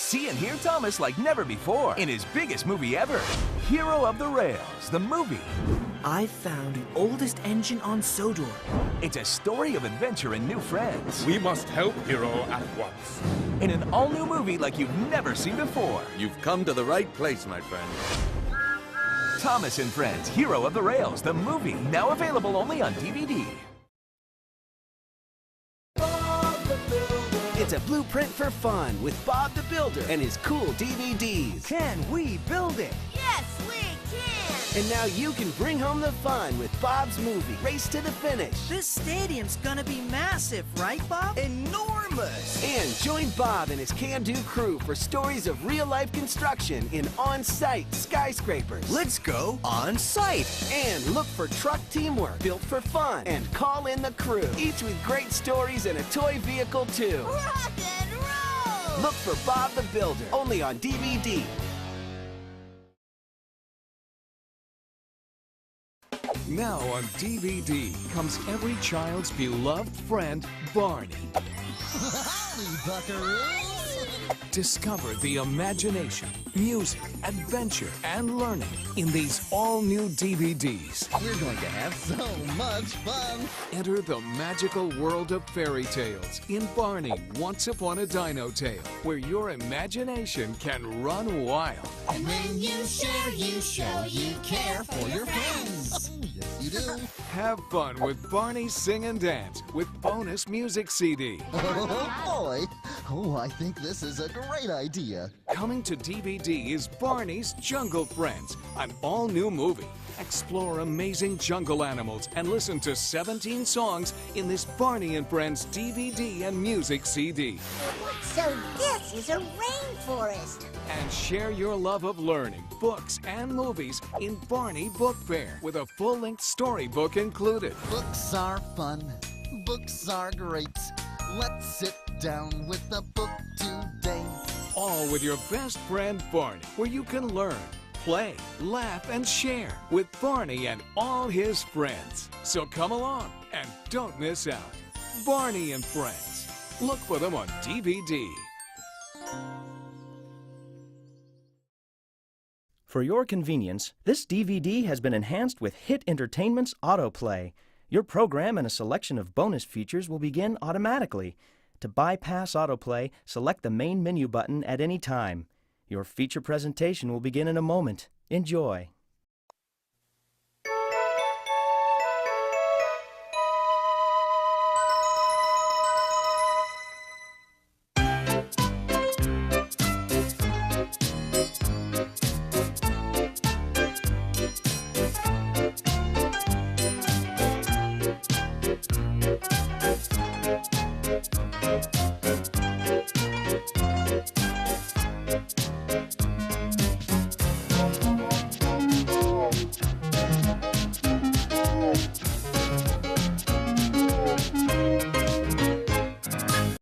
See and hear Thomas like never before in his biggest movie ever, Hero of the Rails, the movie. I found the oldest engine on Sodor. It's a story of adventure and new friends. We must help Hero at once. In an all-new movie like you've never seen before. You've come to the right place, my friend. Thomas and Friends, Hero of the Rails, the movie. Now available only on DVD. It's a blueprint for fun with Bob the Builder and his cool DVDs. Can we build it? Yes, we can! And now you can bring home the fun with Bob's movie, Race to the Finish. This stadium's gonna be massive, right, Bob? Enormous! And join Bob and his can-do crew for stories of real-life construction in on-site skyscrapers. Let's go on site! And look for truck teamwork built for fun and call in the crew, each with great stories and a toy vehicle too. Rock and roll! Look for Bob the Builder, only on DVD. Now on DVD comes every child's beloved friend, Barney. Howdy, buckaroos! Discover the imagination, music, adventure, and learning in these all-new DVDs. We're going to have so much fun! Enter the magical world of fairy tales in Barney Once Upon a Dino Tale, where your imagination can run wild. And when you share, you show you care for your friends. Yes, you do. Have fun with Barney Sing and Dance with bonus music CD. Oh, boy. Oh, I think this is a great idea. Coming to DVD is Barney's Jungle Friends, an all-new movie. Explore amazing jungle animals and listen to 17 songs in this Barney and Friends DVD and music CD. So this is a rainforest. And share your love of learning, books, and movies in Barney Book Fair with a full-length storybook included. Books are fun. Books are great. Let's sit down with a book today. All with your best friend Barney, where you can learn, play, laugh, and share with Barney and all his friends. So come along and don't miss out. Barney and Friends. Look for them on DVD. For your convenience, this DVD has been enhanced with Hit Entertainment's Autoplay. Your program and a selection of bonus features will begin automatically. To bypass autoplay, select the main menu button at any time. Your feature presentation will begin in a moment. Enjoy.